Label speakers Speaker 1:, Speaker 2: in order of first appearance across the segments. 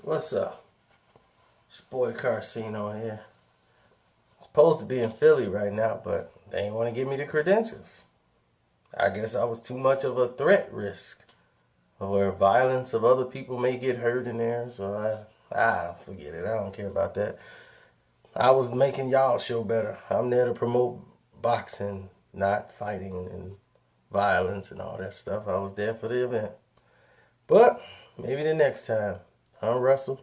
Speaker 1: What's up? It's your boy Karceno here. Supposed to be in Philly right now, but they ain't want to give me the credentials. I guess I was too much of a threat risk, or violence of other people may get hurt in there. So I forget it. I don't care about that. I was making y'all show better. I'm there to promote boxing, not fighting and violence and all that stuff. I was there for the event. But maybe the next time. Huh, Russell?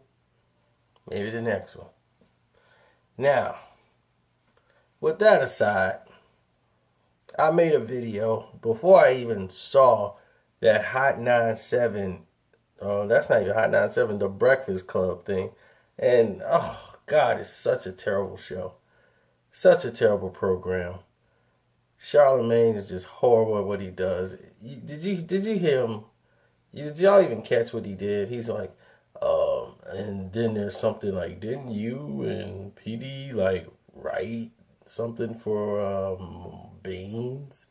Speaker 1: Maybe the next one. Now, with that aside, I made a video before I even saw that Hot 97, that's not even Hot 97, the Breakfast Club thing. And, oh, God, it's such a terrible show. Such a terrible program. Charlemagne is just horrible at what he does. Did you hear him? Did y'all even catch what he did? He's like, and then there's something like, didn't you and Peedi write something for Beans?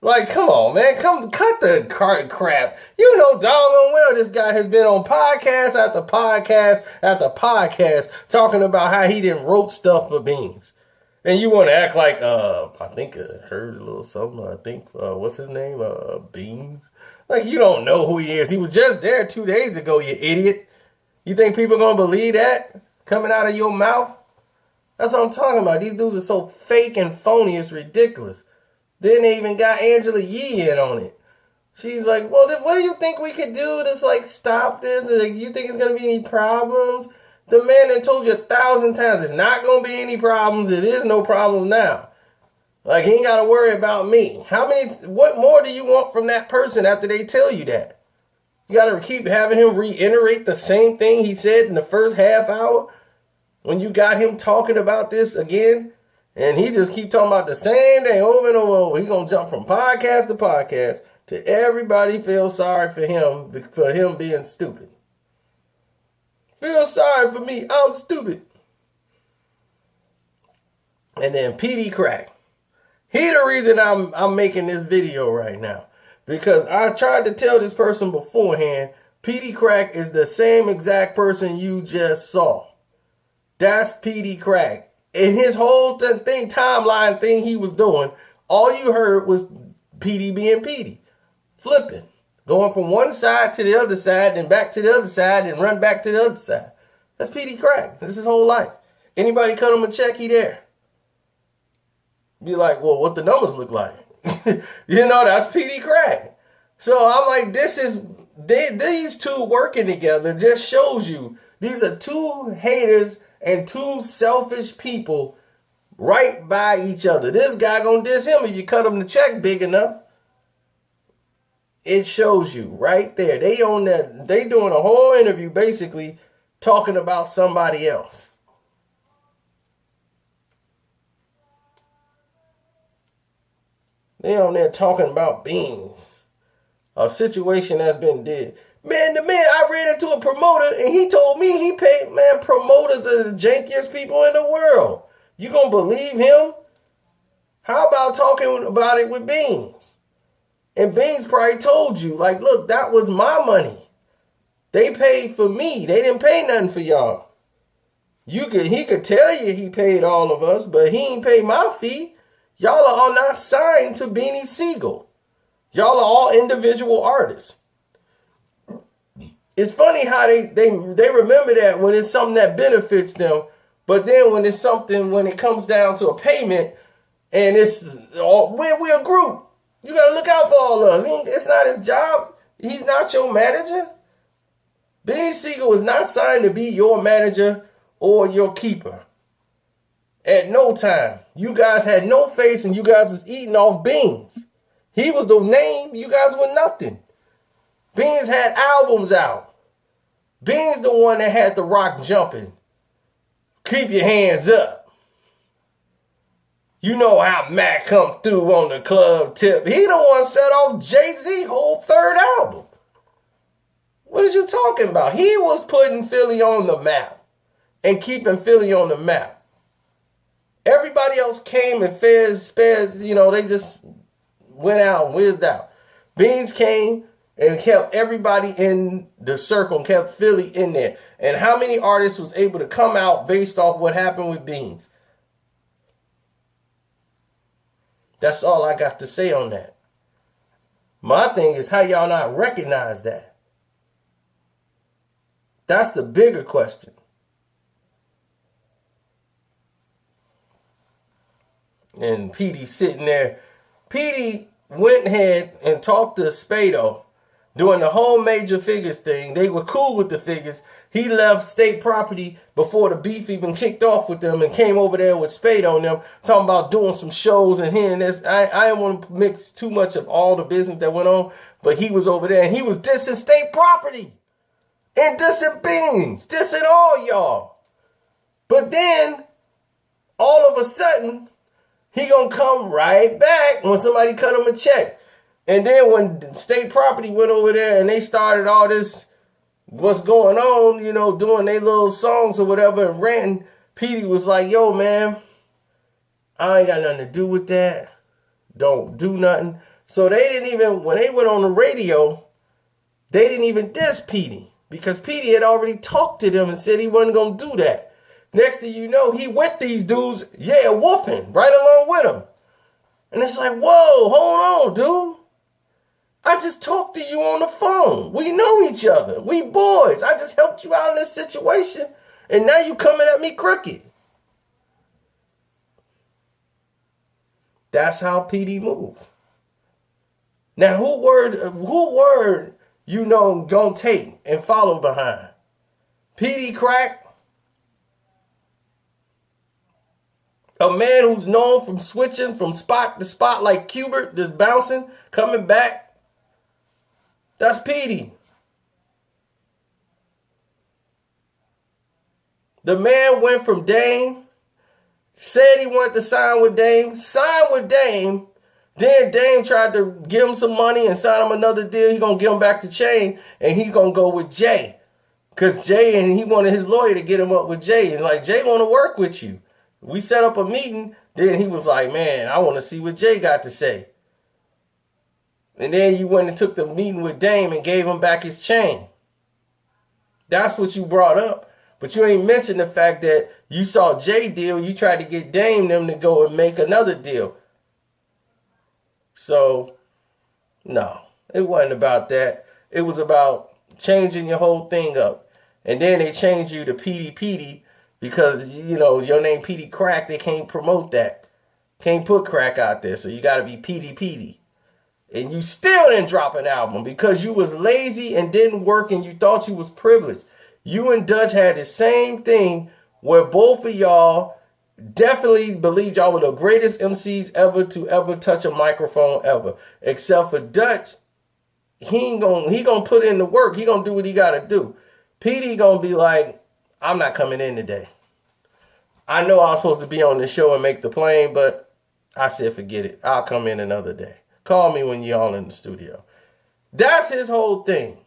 Speaker 1: Like, come on, man, cut the crap. You know doggone well this guy has been on podcast after podcast after podcast talking about how he didn't wrote stuff for Beans. And you want to act like, I think I heard a little something, I think, what's his name, Beans? Like, you don't know who he is. He was just there 2 days ago, you idiot. You think people are going to believe that coming out of your mouth? That's what I'm talking about. These dudes are so fake and phony, it's ridiculous. Then they even got Angela Yee in on it. She's like, well, what do you think we could do to, stop this? Like, you think it's going to be any problems? The man that told you 1,000 times it's not going to be any problems. It is no problem now. Like, he ain't got to worry about me. What more do you want from that person after they tell you that? You got to keep having him reiterate the same thing he said in the first half hour when you got him talking about this again, and he just keep talking about the same thing over and over. He's going to jump from podcast to podcast to everybody feel sorry for him being stupid. Feel sorry for me, I'm stupid. And then Peedi crack. He the reason I'm making this video right now. Because I tried to tell this person beforehand, Peedi Crack is the same exact person you just saw. That's Peedi Crack. And his whole timeline thing he was doing, all you heard was Peedi being Peedi. Flipping. Going from one side to the other side, and back to the other side, and run back to the other side. That's Peedi Crack. That's his whole life. Anybody cut him a check, he there. Be like, well, what the numbers look like? That's Peedi Crack. So I'm like, these two working together just shows you these are two haters and two selfish people right by each other. This guy gonna diss him if you cut him the check big enough. It shows you right there. They doing a whole interview basically talking about somebody else. They on there talking about Beans. A situation that's been did. Man, I ran into a promoter and he told me he paid, promoters are the jankiest people in the world. You gonna believe him? How about talking about it with Beans? And Beans probably told you, like, look, that was my money. They paid for me. They didn't pay nothing for y'all. He could tell you he paid all of us, but he ain't pay my fee. Y'all are all not signed to Beanie Siegel. Y'all are all individual artists. It's funny how they remember that when it's something that benefits them, but then when it comes down to a payment, and we're a group. You gotta look out for all of us. It's not his job. He's not your manager. Beanie Siegel is not signed to be your manager or your keeper. At no time. You guys had no face and you guys was eating off Beans. He was the name. You guys were nothing. Beans had albums out. Beans the one that had the rock jumping. Keep your hands up. You know how Mac come through on the club tip. He the one set off Jay-Z whole third album. What are you talking about? He was putting Philly on the map and keeping Philly on the map. Everybody else came and sped, they just went out and whizzed out. Beans came and kept everybody in the circle and kept Philly in there. And how many artists was able to come out based off what happened with Beans? That's all I got to say on that. My thing is how y'all not recognize that. That's the bigger question. And Peedi sitting there. Peedi went ahead and talked to Spado during the whole Major Figures thing. They were cool with the Figures. He left State Property before the beef even kicked off with them and came over there with Spade on them, talking about doing some shows and here and this. I didn't want to mix too much of all the business that went on, but he was over there and he was dissing State Property and dissing Beans, dissing all y'all. But then, all of a sudden, he gonna come right back when somebody cut him a check. And then when State Property went over there and they started all this what's going on, you know, doing their little songs or whatever and ranting, Peedi was like, yo, man, I ain't got nothing to do with that. Don't do nothing. So they didn't even, when they went on the radio, they didn't even diss Peedi because Peedi had already talked to them and said he wasn't going to do that. Next thing you know, he with these dudes, yeah, whooping right along with them. And it's like, whoa, hold on, dude. I just talked to you on the phone. We know each other. We boys. I just helped you out in this situation. And now you coming at me crooked. That's how Peedi move. Now, who word you know gonna take and follow behind? Peedi Crack? A man who's known from switching from spot to spot like Cubert, just bouncing, coming back. That's Peedi. The man went from Dame, said he wanted to sign with Dame, signed with Dame, then Dame tried to give him some money and sign him another deal. He gonna give him back the chain, and he gonna go with Jay. Because Jay, and he wanted his lawyer to get him up with Jay. And like, Jay want to work with you. We set up a meeting, then he was like, man, I want to see what Jay got to say. And then you went and took the meeting with Dame and gave him back his chain. That's what you brought up. But you ain't mentioned the fact that you saw Jay deal. You tried to get Dame them to go and make another deal. So, no, it wasn't about that. It was about changing your whole thing up. And then they changed you to Peedi because, you know, your name Peedi Crack. They can't promote that. Can't put crack out there. So you got to be Peedi. And you still didn't drop an album because you was lazy and didn't work and you thought you was privileged. You and Dutch had the same thing where both of y'all definitely believed y'all were the greatest MCs ever to ever touch a microphone ever. Except for Dutch, he gonna put in the work. He gonna do what he gotta do. Peedi gonna be like, I'm not coming in today. I know I was supposed to be on the show and make the plane, but I said forget it. I'll come in another day. Call me when y'all in the studio. That's his whole thing.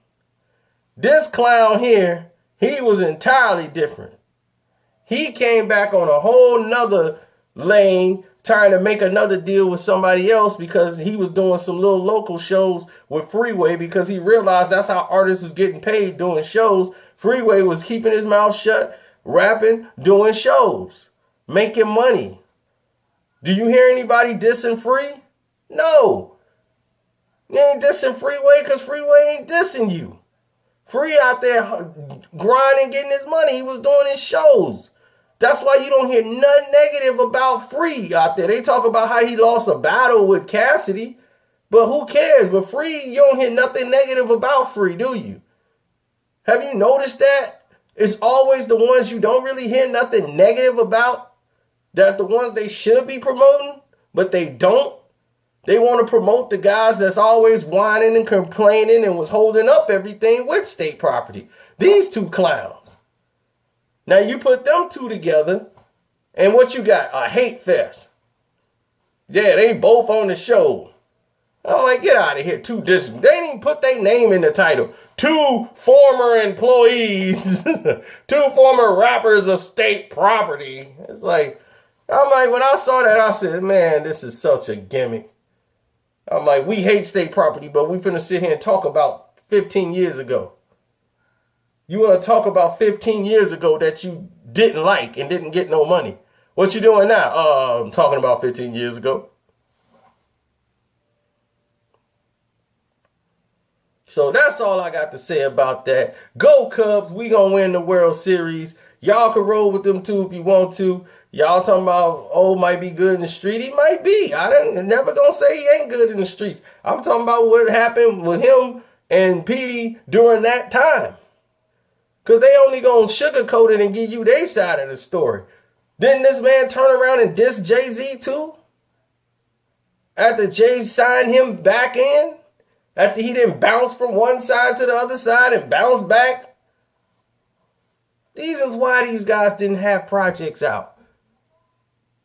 Speaker 1: This clown here, he was entirely different. He came back on a whole nother lane trying to make another deal with somebody else because he was doing some little local shows with Freeway because he realized that's how artists was getting paid doing shows. Freeway was keeping his mouth shut, rapping, doing shows, making money. Do you hear anybody dissing Free? No. You ain't dissing Freeway because Freeway ain't dissing you. Free out there grinding, getting his money. He was doing his shows. That's why you don't hear nothing negative about Free out there. They talk about how he lost a battle with Cassidy, but who cares? But Free, you don't hear nothing negative about Free, do you? Have you noticed that? It's always the ones you don't really hear nothing negative about that the ones they should be promoting, but they don't. They want to promote the guys that's always whining and complaining and was holding up everything with State Property. These two clowns. Now you put them two together, and what you got? A hate fest. Yeah, they both on the show. I'm like, get out of here. They didn't even put their name in the title. Two former employees, two former rappers of State Property. It's like, I'm like, when I saw that, I said, man, this is such a gimmick. I'm like, we hate state property, but we finna sit here and talk about 15 years ago. You want to talk about 15 years ago that you didn't like and didn't get no money. What you doing now? I'm talking about 15 years ago. So that's all I got to say about that. Go Cubs. We gonna win the World Series. Y'all can roll with them too if you want to. Y'all talking about, oh, might be good in the street. He might be. I never gonna say he ain't good in the streets. I'm talking about what happened with him and Peedi during that time. Because they only going to sugarcoat it and give you their side of the story. Didn't this man turn around and diss Jay-Z too? After Jay signed him back in? After he didn't bounce from one side to the other side and bounce back? These is why these guys didn't have projects out.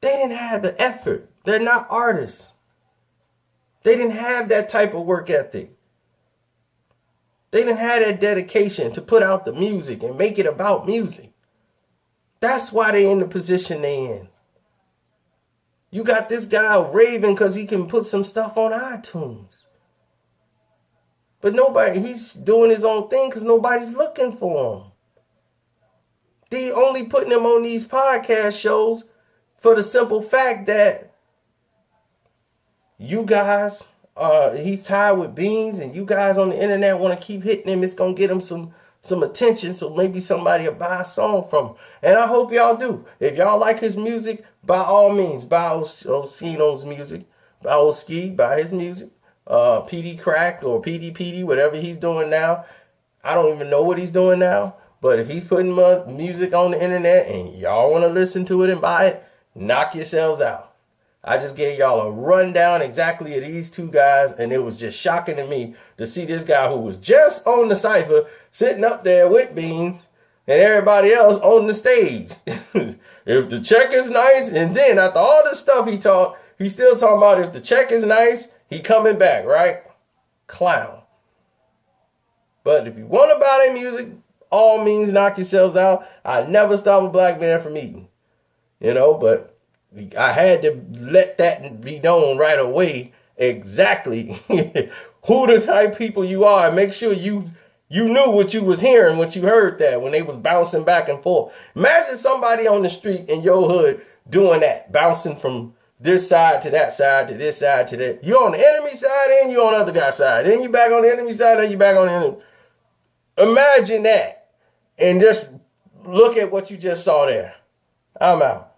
Speaker 1: They didn't have the effort. They're not artists. They didn't have that type of work ethic. They didn't have that dedication to put out the music and make it about music. That's why they in the position they in. You got this guy raving because he can put some stuff on iTunes. But he's doing his own thing because nobody's looking for him. They only putting him on these podcast shows for the simple fact that you guys, he's tied with beans, and you guys on the internet want to keep hitting him. It's going to get him some attention, so maybe somebody will buy a song from him. And I hope y'all do. If y'all like his music, by all means, buy Oschino's music. Buy Oski, buy his music. Peedi Crack or Peedi, whatever he's doing now. I don't even know what he's doing now. But if he's putting music on the internet and y'all want to listen to it and buy it, knock yourselves out. I just gave y'all a rundown exactly of these two guys, and it was just shocking to me to see this guy who was just on the cypher sitting up there with Beans and everybody else on the stage. If the check is nice, and then after all the stuff he talked, he's still talking about if the check is nice, he coming back, right? Clown. But if you want to buy their music, all means knock yourselves out. I never stop a black man from eating. But I had to let that be known right away exactly who the type people you are, and make sure you knew what you was hearing, what you heard that when they was bouncing back and forth. Imagine somebody on the street in your hood doing that, bouncing from this side to that side to this side to that. You on the enemy side and you on the other guy's side. Then you back on the enemy side, then you back on the enemy. Imagine that and just look at what you just saw there. I'm out.